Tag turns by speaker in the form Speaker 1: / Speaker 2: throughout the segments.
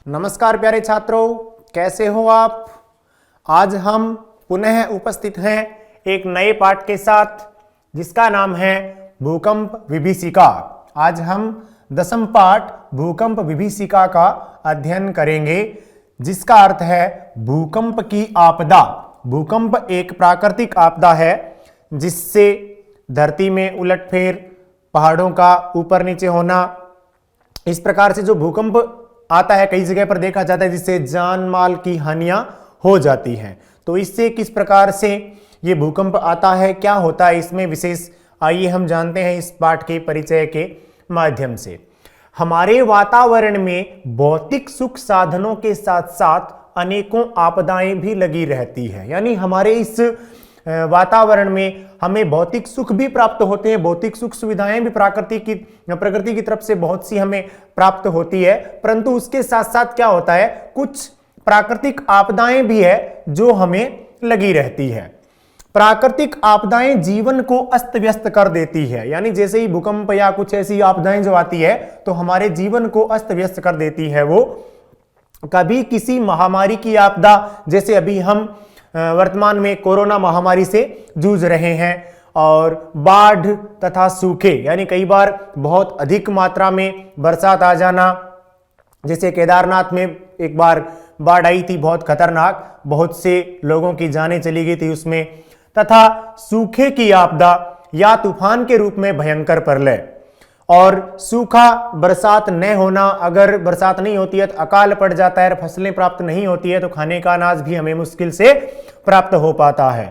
Speaker 1: नमस्कार प्यारे छात्रों, कैसे हो आप। आज हम पुनः उपस्थित हैं एक नए पाठ के साथ जिसका नाम है भूकंप विभीषिका। आज हम 10वां पाठ भूकंप विभीषिका का अध्ययन करेंगे, जिसका अर्थ है भूकंप की आपदा। भूकंप एक प्राकृतिक आपदा है जिससे धरती में उलटफेर, पहाड़ों का ऊपर नीचे होना, इस प्रकार से जो भूकंप आता है कई जगह पर देखा जाता है, जिससे जान माल की हानियां हो जाती हैं। तो इससे किस प्रकार से ये भूकंप आता है, क्या होता है इसमें विशेष, आइए हम जानते हैं इस पाठ के परिचय के माध्यम से। हमारे वातावरण में भौतिक सुख साधनों के साथ साथ अनेकों आपदाएं भी लगी रहती है। यानी हमारे इस वातावरण में हमें भौतिक सुख भी प्राप्त होते हैं, भौतिक सुख सुविधाएं भी प्रकृति की तरफ से बहुत सी हमें प्राप्त होती है, परंतु उसके साथ साथ क्या होता है, कुछ प्राकृतिक आपदाएं भी है जो हमें लगी रहती है। प्राकृतिक आपदाएं जीवन को अस्त व्यस्त कर देती है। यानी जैसे ही भूकंप या कुछ ऐसी आपदाएं जो आती है तो हमारे जीवन को अस्त व्यस्त कर देती है। वो कभी किसी महामारी की आपदा, जैसे अभी हम वर्तमान में कोरोना महामारी से जूझ रहे हैं, और बाढ़ तथा सूखे, यानी कई बार बहुत अधिक मात्रा में बरसात आ जाना, जैसे केदारनाथ में एक बार बाढ़ आई थी बहुत खतरनाक, बहुत से लोगों की जानें चली गई थी उसमें, तथा सूखे की आपदा या तूफान के रूप में भयंकर प्रलय, और सूखा, बरसात न होना, अगर बरसात नहीं होती है तो अकाल पड़ जाता है, फसलें प्राप्त नहीं होती है तो खाने का अनाज भी हमें मुश्किल से प्राप्त हो पाता है।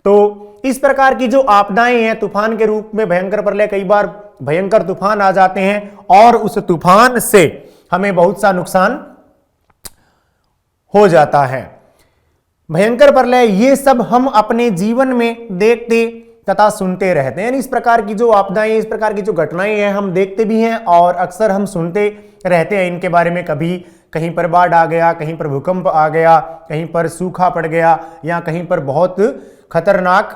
Speaker 1: तो इस प्रकार की जो आपदाएं हैं, तूफान के रूप में भयंकर प्रलय, कई बार भयंकर तूफान आ जाते हैं और उस तूफान से हमें बहुत सा नुकसान हो जाता है। भयंकर प्रलय, ये सब हम अपने जीवन में देखते तथा सुनते रहते हैं। इस प्रकार की जो आपदाएं, इस प्रकार की जो घटनाएं हैं, हम देखते भी हैं और अक्सर हम सुनते रहते हैं इनके बारे में। कभी कहीं पर बाढ़ आ गया, कहीं पर भूकंप आ गया, कहीं पर सूखा पड़ गया, या कहीं पर बहुत खतरनाक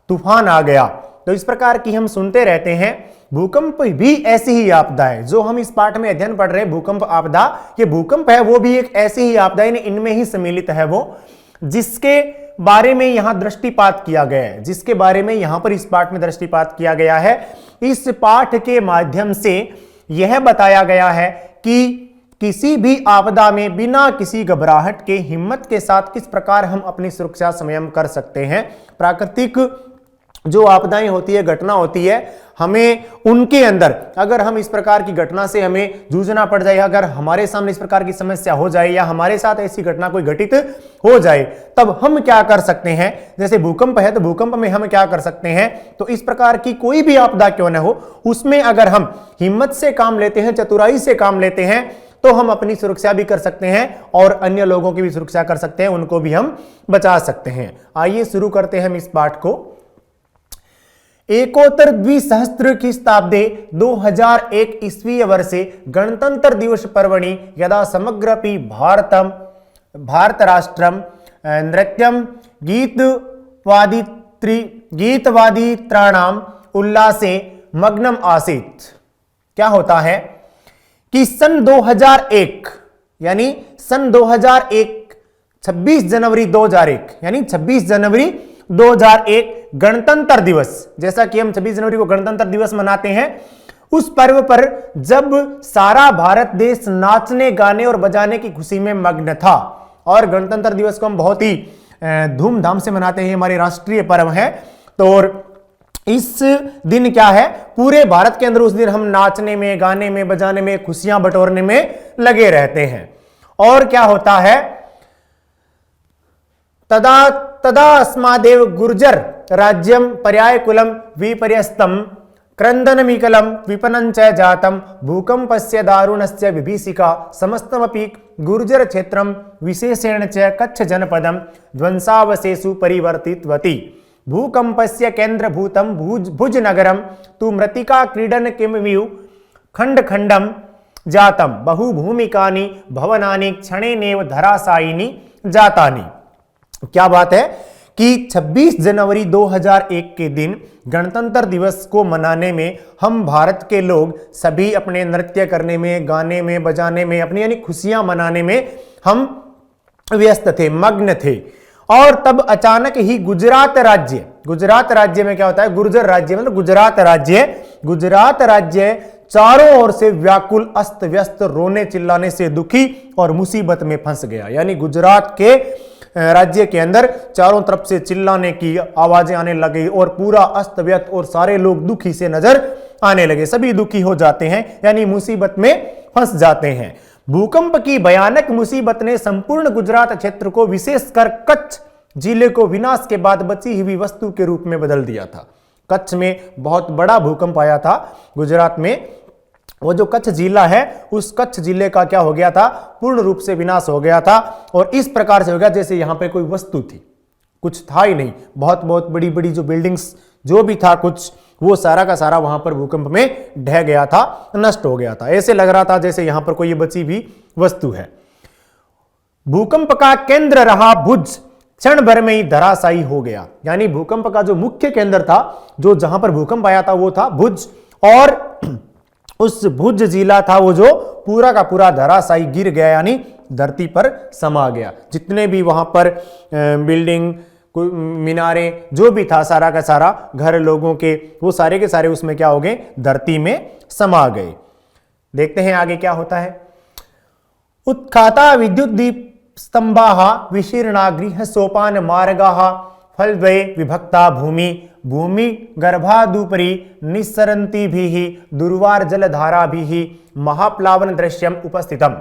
Speaker 1: तूफान आ गया, तो इस प्रकार की हम सुनते रहते हैं। भूकंप भी ऐसी ही आपदा है जो हम इस पाठ में अध्ययन पढ़ रहे हैं, भूकंप आपदा। ये भूकंप है वो भी एक ऐसी ही आपदा है, इनमें ही सम्मिलित है वो, जिसके बारे में यहां दृष्टिपात किया गया है, जिसके बारे में यहां पर इस पाठ में दृष्टिपात किया गया है। इस पाठ के माध्यम से यह बताया गया है कि किसी भी आपदा में बिना किसी घबराहट के हिम्मत के साथ किस प्रकार हम अपनी सुरक्षा संयम कर सकते हैं। प्राकृतिक जो आपदाएं होती है, घटना होती है, हमें उनके अंदर, अगर हम इस प्रकार की घटना से हमें जूझना पड़ जाए, अगर हमारे सामने इस प्रकार की समस्या हो जाए या हमारे साथ ऐसी घटना कोई घटित हो जाए, तब हम क्या कर सकते हैं। जैसे भूकंप है तो भूकंप में हम क्या कर सकते हैं, तो इस प्रकार की कोई भी आपदा क्यों न हो, उसमें अगर हम हिम्मत से काम लेते हैं, चतुराई से काम लेते हैं, तो हम अपनी सुरक्षा भी कर सकते हैं और अन्य लोगों की भी सुरक्षा कर सकते हैं, उनको भी हम बचा सकते हैं। आइए शुरू करते हैं हम इस पाठ को। एकोत्तर द्विसहस्त्र ख्रीस्ताब्दे 2001 ईस्वीय वर्षे गणतंत्र दिवस पर्वणि यदा समग्रपि भारतराष्ट्रम नृत्यम गीतवादित्राणाम उल्लासे मग्नम आसीत्। क्या होता है कि सन 2001, यानी सन 2001, 26 जनवरी 2001, यानी 26 जनवरी 2001 गणतंत्र दिवस, जैसा कि हम 26 जनवरी को गणतंत्र दिवस मनाते हैं, उस पर्व पर जब सारा भारत देश नाचने, गाने और बजाने की खुशी में मग्न था, और गणतंत्र दिवस को हम बहुत ही धूमधाम से मनाते हैं, हमारे राष्ट्रीय पर्व है, तो इस दिन क्या है, पूरे भारत के अंदर उस दिन हम नाचने में, गाने में, बजाने में, खुशियां बटोरने में लगे रहते हैं। और क्या होता है, तदा अस्मादेव गुर्जर राज्यम पर्याय कुलम विपर्यस्तम क्रंदनमीकलम विपनंच जातम भूकंपस्य दारुणस्य विभीषिका समस्तमपि गुर्जर क्षेत्रम विशेषेण च कच्छ जनपदम ध्वंसावशेषु परिवर्तितवती भूकंपस्य केंद्रभूतम भुज नगरम तु मृतिका क्रीडन किमवियु खंड खंडम जातम बहुभूमिकानि भवनानि क्षणेनेव धराशायिनी जातानि। क्या बात है कि 26 जनवरी 2001 के दिन गणतंत्र दिवस को मनाने में हम भारत के लोग सभी अपने नृत्य करने में, गाने में, बजाने में, अपनी यानी खुशियां मनाने में हम व्यस्त थे, मग्न थे। और तब अचानक ही गुजरात राज्य में क्या होता है, गुर्जर राज्य मतलब गुजरात राज्य चारों ओर से व्याकुल, अस्त व्यस्त, रोने चिल्लाने से दुखी और मुसीबत में फंस गया। यानी गुजरात के राज्य के अंदर चारों तरफ से चिल्लाने की आवाजें आने लगी और पूरा अस्त व्यस्त और सारे लोग दुखी से नजर आने लगे। सभी दुखी हो जाते हैं, यानी मुसीबत में फंस जाते हैं। भूकंप की भयानक मुसीबत ने संपूर्ण गुजरात क्षेत्र को, विशेषकर कच्छ जिले को विनाश के बाद बची हुई वस्तु के रूप में बदल दिया था। कच्छ में बहुत बड़ा भूकंप आया था गुजरात में। वो जो कच्छ जिला है, उस कच्छ जिले का क्या हो गया था, पूर्ण रूप से विनाश हो गया था। और इस प्रकार से हो गया जैसे यहां पे कोई वस्तु थी, कुछ था ही नहीं। बहुत बहुत बड़ी बड़ी जो बिल्डिंग्स जो भी था कुछ, वो सारा का सारा वहां पर भूकंप में ढह गया था, नष्ट हो गया था। ऐसे लग रहा था जैसे यहां पर कोई बची भी वस्तु है। भूकंप का केंद्र रहा भुज क्षण भर में ही धराशायी हो गया। यानी भूकंप का जो मुख्य केंद्र था, जो जहां पर भूकंप आया था, वो था भुज। और उस भुज जिला था वो जो पूरा का पूरा धराशायी गिर गया, यानी धरती पर समा गया। जितने भी वहां पर बिल्डिंग, मीनारे जो भी था, सारा का सारा घर लोगों के, वो सारे के सारे उसमें क्या हो गए, धरती में समा गए। देखते हैं आगे क्या होता है। उत्खाता विद्युत दीप स्तंभाः विशीर्णा गृह सोपान मार्गाः फलद्वये विभक्ता भूमि भूमि गर्भादुपरि निस्सरन्तीभिः दुर्वार जलधाराभिः महाप्लावन दृश्यम उपस्थितम्।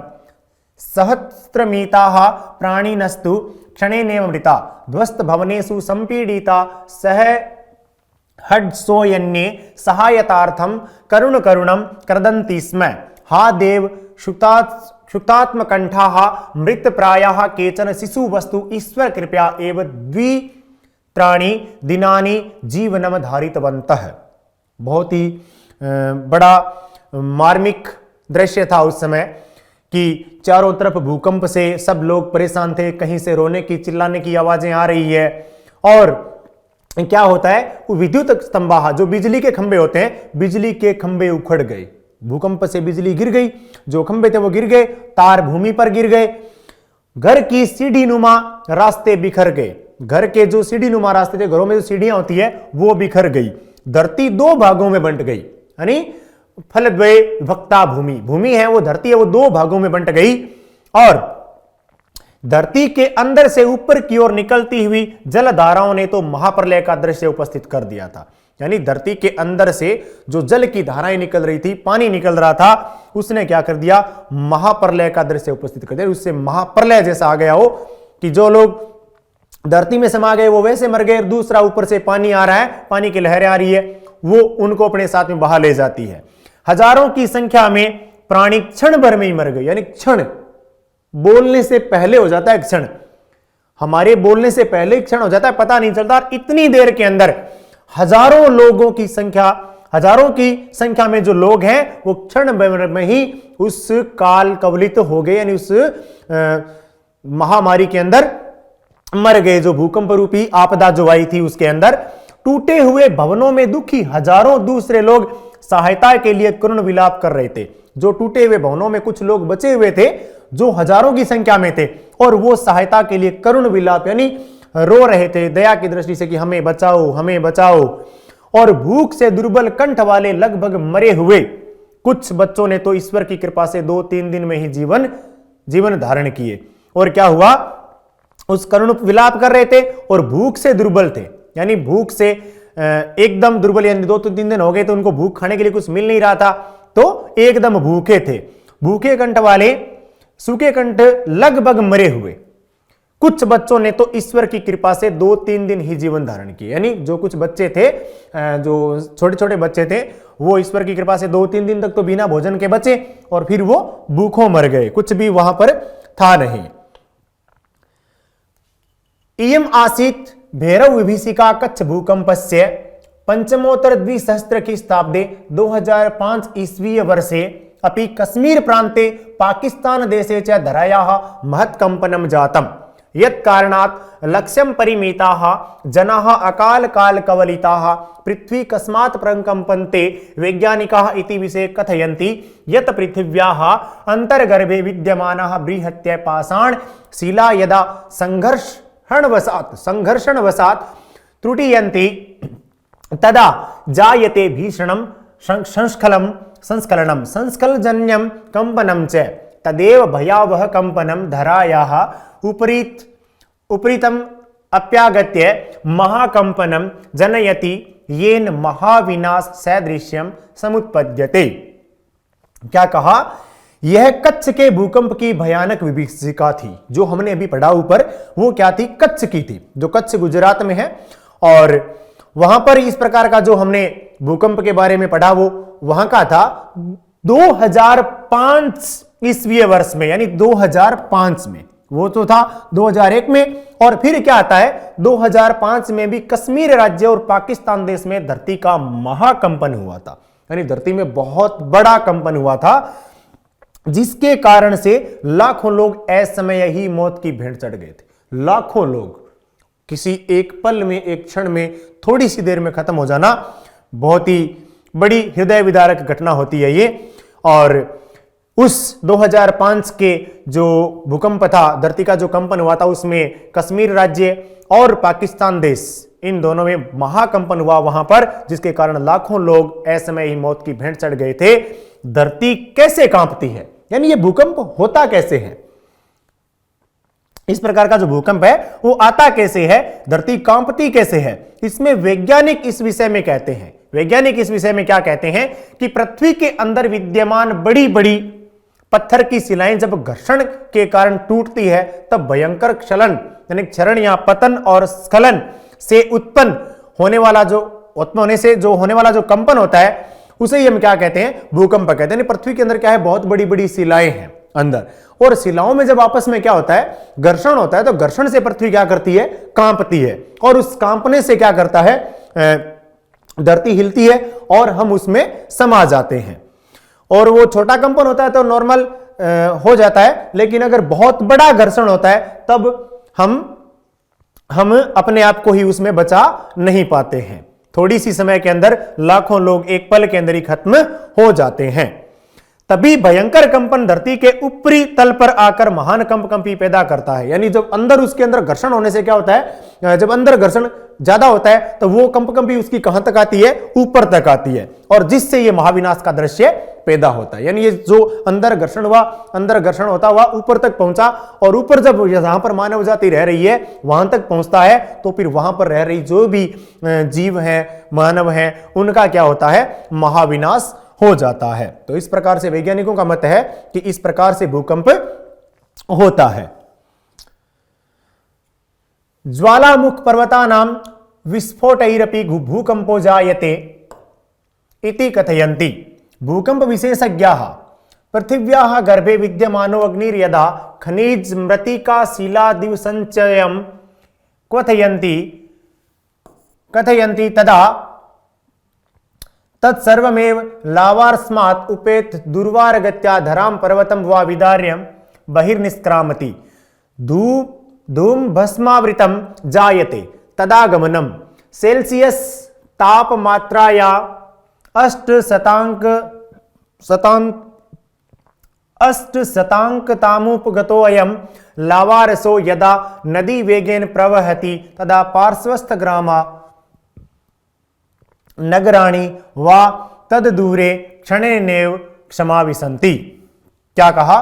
Speaker 1: सहस्रमीताः प्राणिनस्तु क्षणेनैव मृता ध्वस्त भवनेषु संपीडिता सह हड्सोयन्ये सहायतार्थं करुणं क्रदन्ति स्म। हा देव शुक्तात्मकंठाः मृतप्रायाः केचन शिशुवस्तु ईश्वर कृपया एव द्वित्राणि दिनानि जीवनम धारितवन्तः। बहुत ही बड़ा मार्मिक दृश्य था उस समय कि चारों तरफ भूकंप से सब लोग परेशान थे, कहीं से रोने की, चिल्लाने की आवाजें आ रही है। और क्या होता है, वो विद्युत स्तंभा, जो बिजली के खंभे होते हैं, बिजली के खंभे उखड़ गए, भूकंप से बिजली गिर गई, जो खंभे थे वो गिर गए, तार भूमि पर गिर गए, घर की सीढ़ी नुमा रास्ते बिखर गए, घर के जो सीढ़ी नुमा रास्ते थे, घरों में जो सीढ़ियां होती है वो बिखर गई, धरती दो भागों में बंट गई। यानी फलद्वये विभक्ता भूमि, भूमि है वो धरती है, वो दो भागों में बंट गई। और धरती के अंदर से ऊपर की ओर निकलती हुई जलधाराओं ने तो महाप्रलय का दृश्य उपस्थित कर दिया था। यानी धरती के अंदर से जो जल की धाराएं निकल रही थी, पानी निकल रहा था, उसने क्या कर दिया, महाप्रलय का दृश्य उपस्थित कर दिया। उससे महाप्रलय जैसा आ गया हो कि जो लोग धरती में समा गए वो वैसे मर गए, दूसरा ऊपर से पानी आ रहा है, पानी की लहरें आ रही है, वो उनको अपने साथ में बहा ले जाती है। हजारों की संख्या में प्राणी क्षण भर में ही मर गए। यानी क्षण, बोलने से पहले हो जाता है क्षण, हमारे बोलने से पहले क्षण हो जाता है, पता नहीं चलता। इतनी देर के अंदर हजारों लोगों की संख्या, हजारों की संख्या में जो लोग हैं वो क्षण भर में ही उस काल कवलित हो गए, यानी उस महामारी के अंदर मर गए। जो भूकंप रूपी आपदा जो आई थी उसके अंदर टूटे हुए भवनों में दुखी हजारों दूसरे लोग सहायता के लिए करुण विलाप कर रहे थे। जो टूटे हुए भवनों में कुछ लोग बचे हुए थे जो हजारों की संख्या में थे, और वो सहायता के लिए करुण विलाप यानी रो रहे थे दया की दृष्टि से कि हमें बचाओ, हमें बचाओ। और भूख से दुर्बल कंठ वाले लगभग मरे हुए कुछ बच्चों ने तो ईश्वर की कृपा से 2-3 दिन में ही जीवन धारण किए। और क्या हुआ, उस करुण विलाप कर रहे थे और भूख से दुर्बल थे, यानी भूख से एकदम दुर्बल, यानी 2-3 दिन हो गए तो उनको भूख खाने के लिए कुछ मिल नहीं रहा था, तो एकदम भूखे थे। भूखे कंठ वाले, सूखे कंठ लगभग मरे हुए कुछ बच्चों ने तो ईश्वर की कृपा से 2-3 दिन ही जीवन धारण किए। यानी जो कुछ बच्चे थे, जो छोटे छोटे बच्चे थे, वो ईश्वर की कृपा से 2-3 दिन तक तो बिना भोजन के बचे और फिर वो भूखों मर गए, कुछ भी वहां पर था नहीं। इयम आसीत् भैरव विभीषिका कच्छ भूकंपस्य पंचमोत्तर द्विसहस्त्र ख्रीष्टाब्दे 2005 ईस्वीय वर्षे अपि कश्मीर प्रान्ते पाकिस्तान देशे च धरायाः महत्कंपनं जातम्। यत् कारणात् लक्ष्यं परिमिताः जनाः अकाल काल कवलिताः पृथ्वी कस्मात् प्रकम्पन्ते वैज्ञानिकाः इति विषये कथयन्ति यत् पृथिव्याः अन्तर्गर्भे विद्यमानाः बृहत्य पाषाण शिला यदा संघर्षणवशात् त्रुटियन्ति तदा जायते भीषणं संस्खलनं संस्खलजन्यं कंपनं च तदेव भयावह कंपनं धरायाः उपरितम अप्यागत्य महाकंपनं जनयति येन महाविनाश सदृश्यम समुत्पद्यते। क्या कहा? यह कच्छ के भूकंप की भयानक विभीषिका थी। जो हमने अभी पढ़ा ऊपर, वो क्या थी? कच्छ की थी, जो कच्छ गुजरात में है। और वहां पर इस प्रकार का जो हमने भूकंप के बारे में पढ़ा, वो वहां का था 2005 ईस्वीय वर्ष में, यानी 2005 में। वो तो था 2001 में। और फिर क्या आता है? 2005 में भी कश्मीर राज्य और पाकिस्तान देश में धरती का महाकंपन हुआ था, यानी धरती में बहुत बड़ा कंपन हुआ था, जिसके कारण से लाखों लोग असमय ही मौत की भेंट चढ़ गए थे। लाखों लोग किसी एक पल में, एक क्षण में, थोड़ी सी देर में खत्म हो जाना बहुत ही बड़ी हृदय विदारक घटना होती है ये। और उस 2005 के जो भूकंप था, धरती का जो कंपन हुआ था, उसमें कश्मीर राज्य और पाकिस्तान देश, इन दोनों में महाकंपन हुआ वहां पर, जिसके कारण लाखों लोग असमय ही मौत की भेंट चढ़ गए थे। धरती कैसे कांपती है, यानी ये भूकंप होता कैसे है? इस प्रकार का जो भूकंप है वो आता कैसे है, धरती कांपती कैसे है? इसमें वैज्ञानिक इस विषय में कहते हैं, वैज्ञानिक इस विषय में क्या कहते हैं कि पृथ्वी के अंदर विद्यमान बड़ी बड़ी पत्थर की शिलाएं जब घर्षण के कारण टूटती है, तब भयंकर क्षलन यानी क्षरण या पतन और स्खलन से उत्पन्न होने वाला जो कंपन होता है, उसे ही हम क्या कहते हैं? भूकंप कहते हैं। पृथ्वी के अंदर क्या है? बहुत बड़ी बड़ी शिलाएं हैं अंदर, और शिलाओं में जब आपस में क्या होता है? घर्षण होता है, तो घर्षण से पृथ्वी क्या करती है? कांपती है। और उस कांपने से क्या करता है? धरती हिलती है और हम उसमें समा जाते हैं। और वो छोटा कंपन होता है तो नॉर्मल हो जाता है, लेकिन अगर बहुत बड़ा घर्षण होता है तब हम अपने आप को ही उसमें बचा नहीं पाते हैं। थोड़ी सी समय के अंदर लाखों लोग एक पल के अंदर ही खत्म हो जाते हैं। तभी भयंकर कंपन धरती के ऊपरी तल पर आकर महान कंपी पैदा करता है। यानी जब अंदर उसके अंदर घर्षण होने से क्या होता है? जब अंदर घर्षण ज्यादा होता है तो वो कंपी उसकी कहां तक आती है? ऊपर तक आती है, और जिससे ये महाविनाश का दृश्य पैदा होता है। यानी ये जो अंदर घर्षण होता हुआ ऊपर तक पहुंचा, और ऊपर जब जहां पर मानव जाति रह रही है वहां तक पहुंचता है, तो फिर वहां पर रह रही जो भी जीव हैं, मानव हैं, उनका क्या होता है? महाविनाश हो जाता है। तो इस प्रकार से वैज्ञानिकों का मत है कि इस प्रकार से भूकंप होता है। ज्वालामुख पर्वतानां विस्फोटैरपि भूकंपो जायते इति कथयन्ति। भूकंप विशेषज्ञाः पृथिव्याः गर्भे विद्यमानो अग्निर्यदा खनिज मृत्तिका शिलादिव संचयं कथयन्ति तदा तत्सर्वमेव लावार्स्मात् उपेत दुर्वारगत्या धराम पर्वतं वा विदार्यं बहिर्निष्क्रामति धूम भस्मावृतं जायते तदागमनम सेल्सियस तापमात्राया 8 शतांकतामुपगतो अयं लावारसो यदा नदी वेगेन प्रवहति तदा पार्श्वस्थ ग्रामा नगराणि वा तददूरे क्षणेनैव क्षमाविशन्ति। क्या कहा?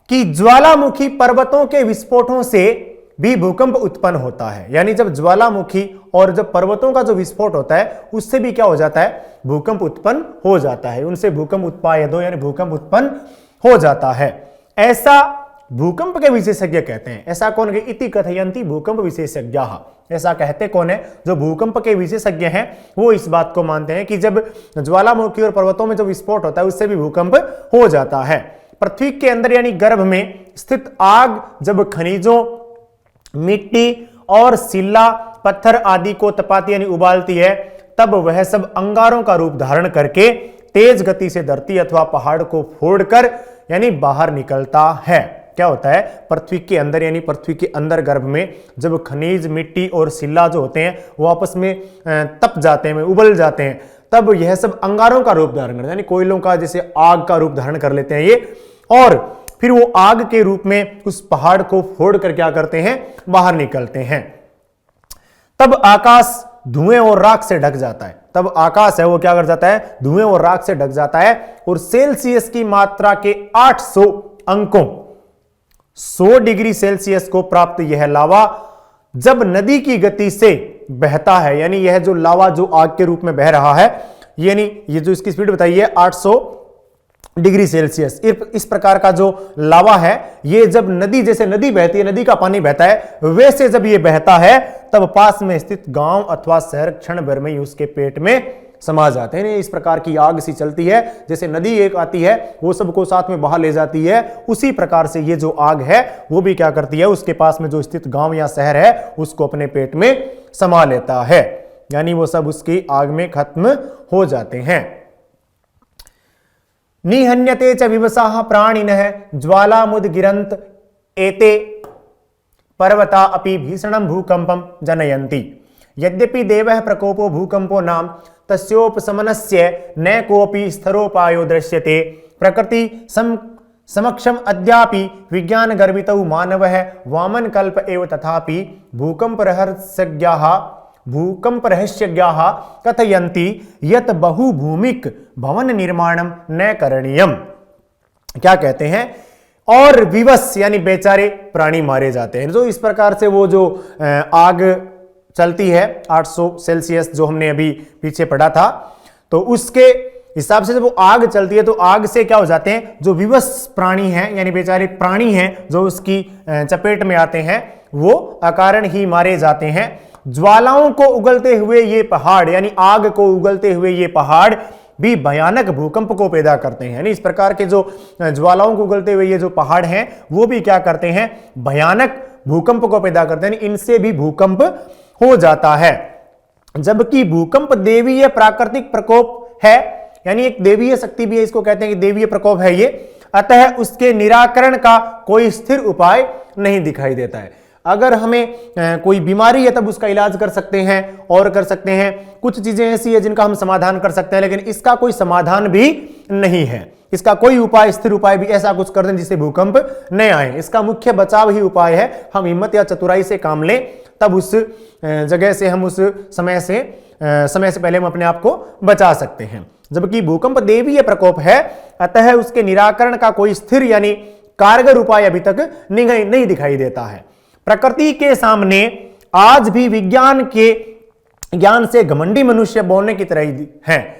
Speaker 1: कि ज्वालामुखी पर्वतों के विस्फोटों से भी भूकंप उत्पन्न होता है। यानी जब ज्वालामुखी और जब पर्वतों का जो विस्फोट होता है, उससे भी क्या हो जाता है? भूकंप उत्पन्न हो जाता है। उनसे भूकंप उत्पादो यानी भूकंप उत्पन्न हो जाता है। ऐसा भूकंप के विशेषज्ञ कहते हैं। ऐसा कौन? इति कथयन्ति भूकंप विशेषज्ञाः। ऐसा कहते कौन है? जो भूकंप के विशेषज्ञ हैं, वो इस बात को मानते हैं कि जब ज्वालामुखी और पर्वतों में जो विस्फोट होता है, उससे भी भूकंप हो जाता है। पृथ्वी के अंदर यानी गर्भ में स्थित आग जब खनिजों, मिट्टी और शिला पत्थर आदि को तपाती यानी उबालती है, तब वह सब अंगारों का रूप धारण करके तेज गति से धरती अथवा पहाड़ को फोड़कर यानी बाहर निकलता है। क्या होता है, पृथ्वी के अंदर यानी पृथ्वी के अंदर गर्भ में जब खनिज, मिट्टी और शिला जो होते हैं वो आपस में तप जाते हैं, उबल जाते हैं, तब यह सब अंगारों का रूप धारण करते हैं, यानी कोयलों का जैसे आग का रूप धारण कर लेते हैं ये, और फिर वो आग के रूप में उस पहाड़ को फोड़ कर क्या करते हैं, बाहर निकलते हैं। तब आकाश धुएं और राख से ढक जाता है, तब आकाश है वो क्या कर जाता है, धुएं और राख से ढक जाता है, और सेल्सियस की मात्रा के 800 अंकों 100 डिग्री सेल्सियस को प्राप्त यह लावा जब नदी की गति से बहता है, यानी यह जो लावा जो आग के रूप में बह रहा है, यानी ये जो इसकी स्पीड बताई है 800 डिग्री सेल्सियस, इस प्रकार का जो लावा है ये जब नदी, जैसे नदी बहती है, नदी का पानी बहता है, वैसे जब ये बहता है तब पास में स्थित गांव अथवा शहर क्षण भर में ही उसके पेट में समा जाते हैं। इस प्रकार की आग सी चलती है, जैसे नदी एक आती है वो सबको साथ में बहा ले जाती है, उसी प्रकार से ये जो आग है वो भी क्या करती है, उसके पास में जो स्थित गांव या शहर है उसको अपने पेट में समा लेता है, यानी वो सब उसकी आग में खत्म हो जाते हैं। निहन्यते च विवसाः प्राणिनः ज्वालामुद्गिरन्त एते पर्वता अपि भीषणं भूकंपं जनयन्ति। यद्यपि देवः प्रकोपो भूकंपो नाम तस्योपशमनस्य न कोऽपि स्थरोपायो दृश्यते। प्रकृति समक्षम अद्यापि विज्ञान गर्भितौ मानवः वामन कल्प एव, तथापि भूकंप रहस्यज्ञाः कथयन्ति यत् बहुभूमिक भवन निर्माणं न करणीयम। क्या कहते हैं, और विवश यानी बेचारे प्राणी मारे जाते हैं। जो इस प्रकार से वो जो आग चलती है 800 सेल्सियस जो हमने अभी पीछे पढ़ा था, तो उसके हिसाब से जब वो आग चलती है तो आग से क्या हो जाते हैं, जो विवश प्राणी हैं यानी बेचारे प्राणी हैं जो उसकी चपेट में आते हैं वो अकारण ही मारे जाते हैं। ज्वालाओं को उगलते हुए ये पहाड़, यानी आग को उगलते हुए ये पहाड़ भी भयानक भूकंप को पैदा करते हैं। यानी इस प्रकार के जो ज्वालाओं को उगलते हुए ये जो पहाड़ हैं वो भी क्या करते हैं, भयानक भूकंप को पैदा करते हैं, इनसे भी भूकंप हो जाता है। जबकि भूकंप देवीय प्राकृतिक प्रकोप है, यानी एक देवीय शक्ति भी है, इसको कहते हैं कि देवीय प्रकोप है ये, अतः उसके निराकरण का कोई स्थिर उपाय नहीं दिखाई देता है। अगर हमें कोई बीमारी है तब उसका इलाज कर सकते हैं और कर सकते हैं, कुछ चीजें ऐसी है जिनका हम समाधान कर सकते हैं, लेकिन इसका कोई समाधान भी नहीं है, इसका कोई उपाय, स्थिर उपाय भी ऐसा कुछ कर दें जिससे भूकंप न आए। इसका मुख्य बचाव ही उपाय है, हम हिम्मत या चतुराई से काम लें, तब उस जगह से हम उस समय से पहले हम अपने आप को बचा सकते हैं। जबकि भूकंप देवीय प्रकोप है, अतः उसके निराकरण का कोई स्थिर यानी कारगर उपाय अभी तक नहीं दिखाई देता है। प्रकृति के सामने आज भी विज्ञान के ज्ञान से घमंडी मनुष्य बोलने की तरह ही हैं,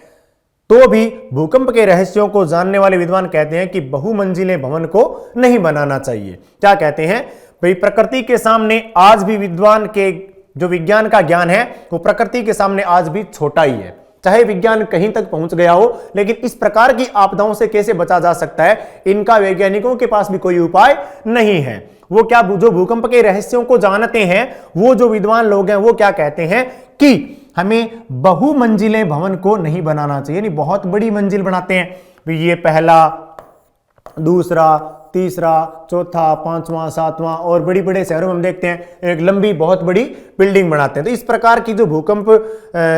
Speaker 1: तो भी भूकंप के रहस्यों को जानने वाले विद्वान कहते हैं कि बहुमंजिले भवन को नहीं बनाना चाहिए। क्या कहते हैं भाई, प्रकृति के सामने आज भी विद्वान के जो विज्ञान का ज्ञान है वो प्रकृति के सामने आज भी छोटा ही है। चाहे विज्ञान कहीं तक पहुंच गया हो, लेकिन इस प्रकार की आपदाओं से कैसे बचा जा सकता है, इनका वैज्ञानिकों के पास भी कोई उपाय नहीं है। वो क्या, जो भूकंप के रहस्यों को जानते हैं, वो जो विद्वान लोग हैं वो क्या कहते हैं कि हमें बहुमंजिले भवन को नहीं बनाना चाहिए, यानी बहुत बड़ी मंजिल बनाते हैं, ये पहला, दूसरा, तीसरा, चौथा, पांचवा, सातवां, और बड़ी बड़े शहरों में हम देखते हैं एक लंबी बहुत बड़ी बिल्डिंग बनाते हैं। तो इस प्रकार की जो भूकंप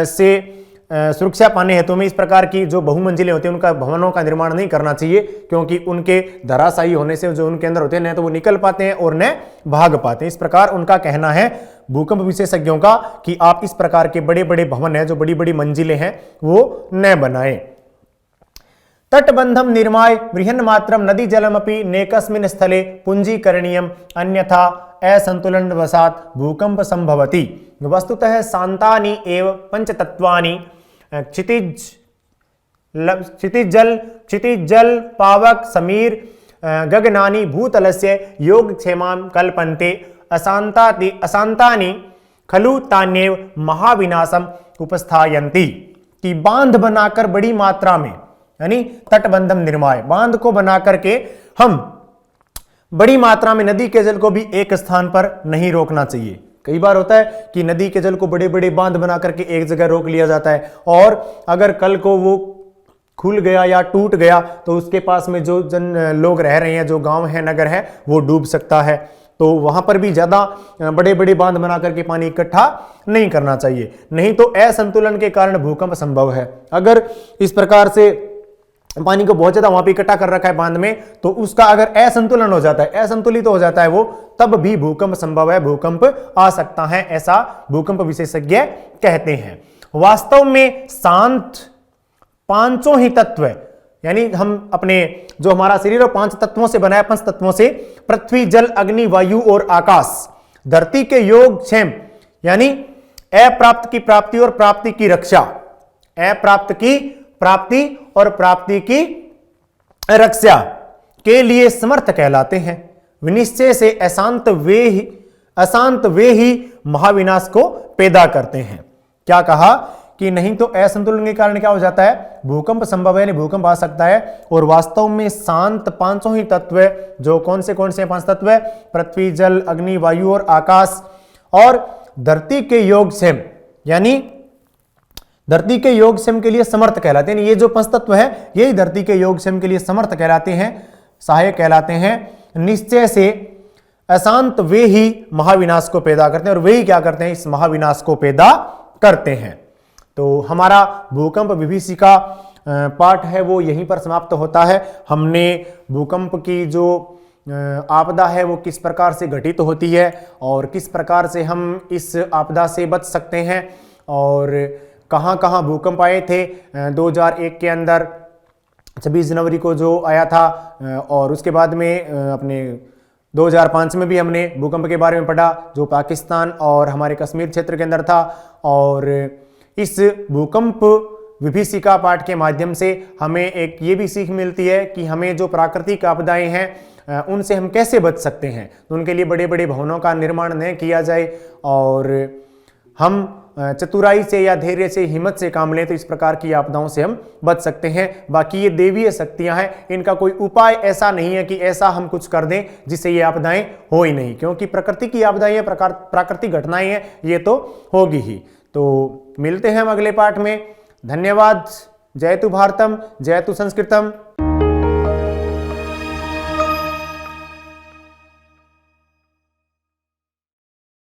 Speaker 1: से सुरक्षा पाने हेतु में इस प्रकार की जो बहुमंजिलें होती हैं उनका भवनों का निर्माण नहीं करना चाहिए, क्योंकि उनके धराशायी होने से जो उनके अंदर होते हैं न तो वो निकल पाते हैं और न भाग पाते हैं। इस प्रकार उनका कहना है भूकंप विशेषज्ञों का कि आप इस प्रकार के बड़े बड़े भवन हैं, जो बड़ी बड़ी मंजिलें हैं, वो न बनाएं। तटबंधम निर्माय बृहन् मात्रम नदी जलमपि नेकस्मिन् स्थले पुंजीकरणीयम, अन्यथा असंतुलन वसात भूकंप संभवति। वस्तुतः शांतानि एव पंचतत्वानि क्षितिज जल पावक समीर गगनानि भूतलस्य योगक्षेमां कल्पन्ते। अशांतानि खलु तान्येव महाविनाशम उपस्थायन्ति। कि बांध बनाकर बड़ी मात्रा में, यानी तटबंधम निर्माय, बांध को बना करके हम बड़ी मात्रा में नदी के जल को भी एक स्थान पर नहीं रोकना चाहिए। कई बार होता है कि नदी के जल को बड़े बड़े बांध बना करके एक जगह रोक लिया जाता है, और अगर कल को वो खुल गया या टूट गया तो उसके पास में जो लोग रह रहे हैं, जो गांव है, नगर है, वो डूब सकता है। तो वहां पर भी ज्यादा बड़े बड़े बांध बना करके पानी इकट्ठा नहीं करना चाहिए, नहीं तो असंतुलन के कारण भूकंप संभव है। अगर इस प्रकार से पानी को बहुत ज्यादा वहां पे इकट्ठा कर रखा है बांध में, तो उसका अगर असंतुलन हो जाता है, असंतुलित हो जाता है वो, तब भी भूकंप संभव है, भूकंप आ सकता है, ऐसा भूकंप विशेषज्ञ कहते हैं। वास्तव में शांत पांचों ही तत्व, यानी हम अपने जो हमारा शरीर और 5 तत्वों से बना है, 5 तत्वों से, पृथ्वी, जल, अग्नि, वायु और आकाश, धरती के योगक्षेम यानी अप्राप्त की प्राप्ति और प्राप्ति की रक्षा, अप्राप्त की प्राप्ति और प्राप्ति की रक्षा के लिए समर्थ कहलाते हैं। विनिश्चय से अशांत वे ही महाविनाश को पैदा करते हैं। क्या कहा कि नहीं तो असंतुलन के कारण क्या हो जाता है, भूकंप संभव है, भूकंप आ सकता है। और वास्तव में शांत पांचों ही तत्व, जो कौन से 5 तत्व, पृथ्वी, जल, अग्नि, वायु और आकाश, और धरती के योगक्षेम यानी धरती के योगक्षेम के लिए समर्थ कहलाते हैं। ये जो 5 तत्व है, यही धरती के योगक्षेम के लिए समर्थ कहलाते हैं, सहायक कहलाते हैं। निश्चय से अशांत वे ही महाविनाश को पैदा करते हैं, और वे ही क्या करते हैं, इस महाविनाश को पैदा करते हैं। तो हमारा भूकंप विभीषिका पाठ है वो यहीं पर समाप्त होता है। हमने भूकंप की जो आपदा है वो किस प्रकार से घटित होती है और किस प्रकार से हम इस आपदा से बच सकते हैं, और कहाँ कहाँ भूकंप आए थे 2001 के अंदर 26 जनवरी को जो आया था, और उसके बाद में अपने 2005 में भी हमने भूकंप के बारे में पढ़ा जो पाकिस्तान और हमारे कश्मीर क्षेत्र के अंदर था। और इस भूकंप विभीषिका पाठ के माध्यम से हमें एक ये भी सीख मिलती है कि हमें जो प्राकृतिक आपदाएं हैं उनसे हम कैसे बच सकते हैं। तो उनके लिए बड़े बड़े भवनों का निर्माण न किया जाए, और हम चतुराई से या धैर्य से, हिम्मत से काम लें, तो इस प्रकार की आपदाओं से हम बच सकते हैं। बाकी ये देवीय शक्तियां हैं, इनका कोई उपाय ऐसा नहीं है कि ऐसा हम कुछ कर दें जिससे ये आपदाएं हो ही नहीं, क्योंकि प्रकृति की आपदाएं हैं, प्राकृतिक घटनाएं हैं, ये तो होगी ही। तो मिलते हैं हम अगले पाठ में। धन्यवाद। जयतु भारतम, जयतु संस्कृतम।